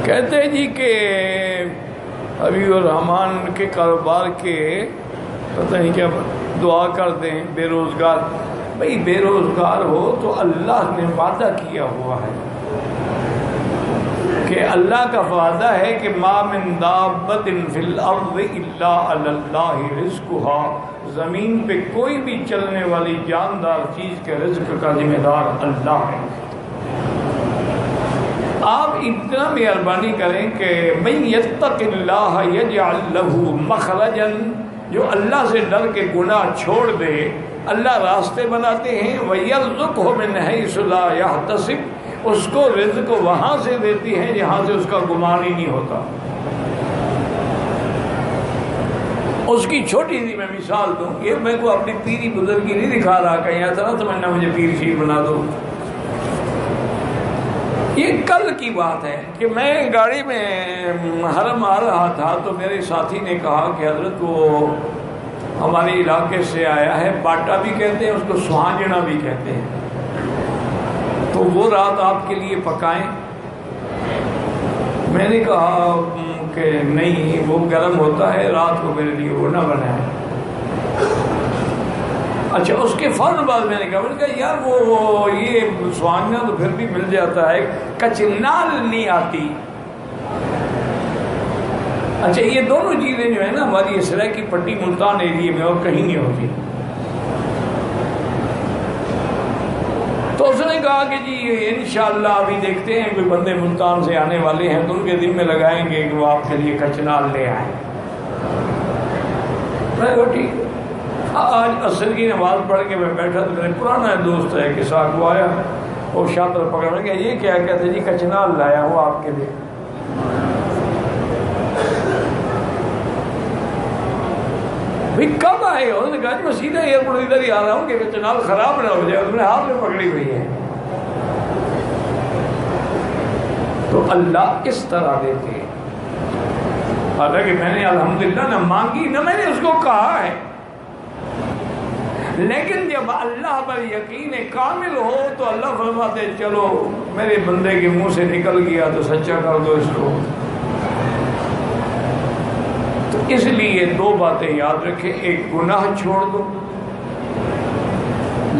کہتے جی کہ حبیب الرحمان کے کاروبار کے پتہ نہیں کیا دعا کر دیں بے روزگار. بھئی بے روزگار ہو تو اللہ نے وعدہ کیا ہوا ہے کہ اللہ کا وعدہ ہے کہ ما من دابۃ فی الارض الا علی اللہ رزقها. زمین پہ کوئی بھی چلنے والی جاندار چیز کے رزق کا ذمہ دار اللہ ہے. آپ اتنا مہربانی کریں کہ من یتق اللہ یجعل لہ مخرجا. جو اللہ سے ڈر کے گناہ چھوڑ دے اللہ راستے بناتے ہیں. وَيَرْزُقْهُ مِنْ حَيْثُ لَا يَحْتَسِبُ. اس کو رزق وہاں سے دیتی ہے جہاں سے اس کا گمان ہی نہیں ہوتا. اس کی چھوٹی سی میں مثال دوں. یہ میں کو اپنی پیری بزرگی نہیں دکھا رہا کہیں ایسا نہ سمجھنا مجھے پیر شیر بنا دو. یہ کل کی بات ہے کہ میں گاڑی میں حرم آ رہا تھا تو میرے ساتھی نے کہا کہ حضرت وہ ہمارے علاقے سے آیا ہے, باٹا بھی کہتے ہیں اس کو, سہانجنا بھی کہتے ہیں, تو وہ رات آپ کے لیے پکائیں. میں نے کہا کہ نہیں وہ گرم ہوتا ہے, رات کو میرے لیے وہ نہ بنائیں. اچھا اس کے فوراً بعد میں نے کہا یار وہ یہ سوانجنا تو پھر بھی مل جاتا ہے, کچنال نہیں آتی. اچھا یہ دونوں چیزیں جو ہے نا ہماری اسرائیل کی پٹی ملتان ایریے میں اور کہیں نہیں ہوتی. تو اس نے کہا کہ جی انشاءاللہ ابھی دیکھتے ہیں کوئی بندے ملتان سے آنے والے ہیں تو ان کے دل میں لگائیں گے کہ وہ آپ کے لیے کچنال لے آئیں. میں کہا ٹھیک. آج عصر کی نماز پڑھ کے میں بیٹھا تو میرے پرانا دوست ہے کہ ساتھ وہ آیا اور شاطر پکڑ میں کہ یہ کیا کہتے جی کچنال لایا ہوں آپ کے لیے. بھئی کب آئے ہو؟ انہوں نے کہا جی میں سیدھا ایئرپورٹ ادھر ہی آ رہا ہوں کہ کچنال خراب نہ ہو جائے. اس نے ہاتھ میں پکڑی ہوئی ہے. تو اللہ اس طرح دیتے ہیں. حالانکہ میں نے الحمدللہ نہ مانگی نہ میں نے اس کو کہا ہے, لیکن جب اللہ پر یقین کامل ہو تو اللہ فرماتے چلو میرے بندے کے منہ سے نکل گیا تو سچا کر دو اس کو. تو اس لیے دو باتیں یاد رکھیں. ایک گناہ چھوڑ دو.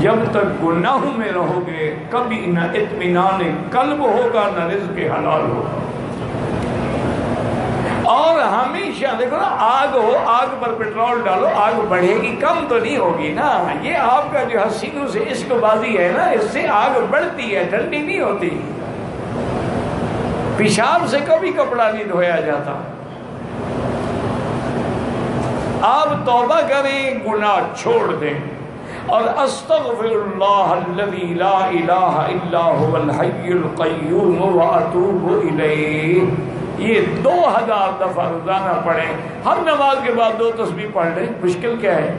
جب تک گناہوں میں رہو گے کبھی نہ اطمینان قلب ہوگا نہ رزق حلال ہوگا. اور ہمیشہ دیکھو نا آگ ہو, آگ پر پیٹرول ڈالو, آگ بڑھے گی کم تو نہیں ہوگی نا. یہ آپ کا جو حسینوں سے عشق بازی ہے نا اس سے آگ بڑھتی ہے, ٹھنڈی نہیں ہوتی. پیشاب سے کبھی کپڑا نہیں دھویا جاتا. آپ توبہ کریں, گناہ چھوڑ دیں اور استغفر اللہ الذی لا الہ الا هو الحی القیوم واتوب الیہ. یہ 2000 دفعہ روزانہ پڑھیں. ہر نماز کے بعد 2 تسبیح پڑھ لیں. مشکل کیا ہے؟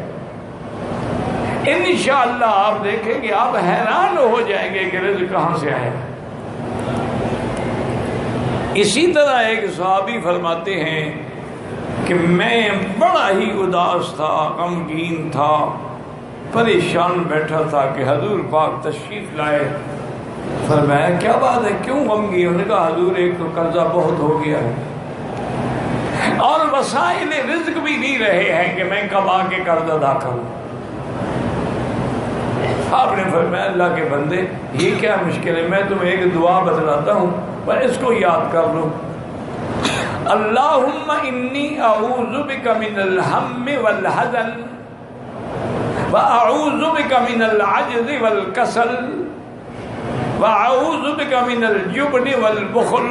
انشاءاللہ آپ دیکھیں کہ آپ حیران ہو جائیں گے کہ رزق کہاں سے آئے. اسی طرح ایک صحابی فرماتے ہیں کہ میں بڑا ہی اداس تھا, غمگین تھا, پریشان بیٹھا تھا کہ حضور پاک تشریف لائے. فرمایا کیا بات ہے, کیوں غمگین؟ انہوں نے کہا حضور ایک تو قرضہ بہت ہو گیا ہے اور وسائل رزق بھی نہیں رہے ہیں کہ میں کما کے قرض ادا کروں. آپ نے فرمایا اللہ کے بندے یہ کیا مشکل ہے, میں تمہیں ایک دعا بتلاتا ہوں پر اس کو یاد کر لو. اللہم انی اعوذ بک من الہم والحزن واعوذ بک من العجز والکسل وَأَعُوذُ بِكَ مِنَ الْجُبْنِ وَالْبُخْلِ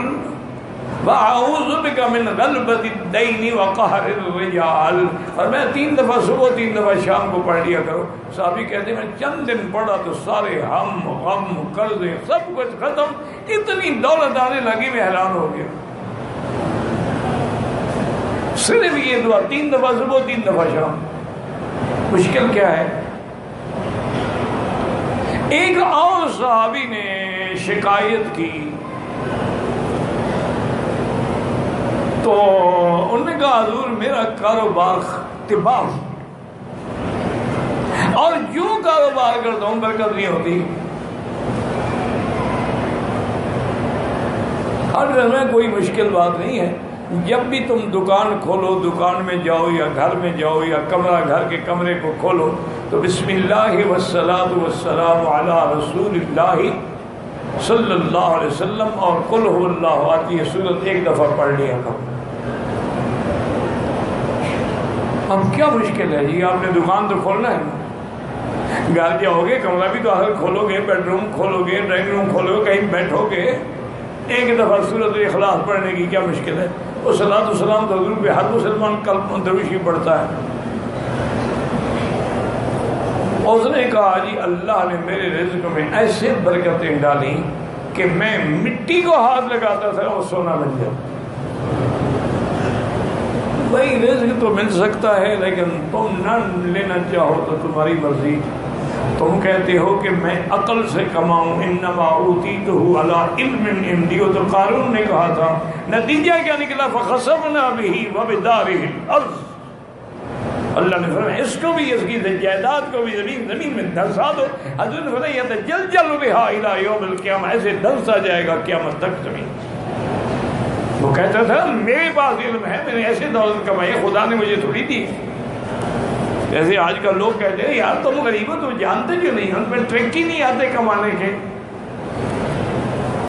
وَأَعُوذُ بِكَ مِنْ غَلْبَةِ الدَّيْنِ وَقَهْرِ الرِّجَالِ. اور میں 3 دفعہ صبح 3 دفعہ شام کو پڑھ لیا کرو. صحابی کہتے ہیں میں چند دن پڑھا تو سارے ہم غم قرضے سب کچھ ختم, اتنی دولت آنے لگی میں حیران ہو گیا. صرف یہ دعا 3 دفعہ صبح 3 دفعہ شام. مشکل کیا ہے؟ ایک اور صحابی نے شکایت کی تو انہوں نے کہا حضور میرا کاروبار تباہ اور جو کاروبار کرتا ہوں برکت نہیں ہوتی. ہر گھر میں کوئی مشکل بات نہیں ہے. جب بھی تم دکان کھولو، دکان میں جاؤ یا گھر میں جاؤ یا کمرہ، گھر کے کمرے کو کھولو تو بسم اللہ والصلاۃ والسلام علی رسول اللہ صلی اللہ علیہ وسلم اور قل هو اللہ احد یہ سورت ایک دفعہ پڑھ لیا کرو. اب کیا مشکل ہے جی؟ آپ نے دکان تو کھولنا ہے، گھر جاؤ گے کمرہ بھی تو آخر کھولو گے، بیڈ روم کھولو گے، ڈرائنگ روم کھولو گے، کہیں بیٹھو گے، ایک دفعہ سورت اخلاص پڑھنے کی کیا مشکل ہے؟ اور صلاۃ والسلام تو حضور پہ ہر مسلمان قلب دروشی پڑھتا ہے. اس نے کہا جی اللہ نے میرے رزق میں ایسے برکتیں ڈالی کہ میں مٹی کو ہاتھ لگاتا تھا اور سونا بن جاتا. بھائی رزق تو مل سکتا ہے لیکن تم نہ لینا چاہو تو تمہاری مرضی. تم کہتے ہو کہ میں عقل سے کماؤں، انما اوتیتہ علی علم عندی، تو قارون نے کہا تھا نتیجہ کیا نکلا؟ فخسفنا بہ وبدارہ الارض. اللہ نے فرمایا اس کو بھی، اس کی جائیداد کو بھی زمین میں دھنسا دو. حضرت نے فرمایا یتجلجل بہا الی یوم القیامہ، ایسے دھنسا جائے گا قیامت تک زمین. وہ کہتا تھا میرے پاس علم ہے، میں نے ایسے دولت کمائی، خدا نے مجھے تھوڑی دی. جیسے آج کل لوگ کہتے ہیں یار تم غریب ہو، تم جانتے کیوں نہیں، ہم پہ ٹرک ہی نہیں آتے کمانے کے.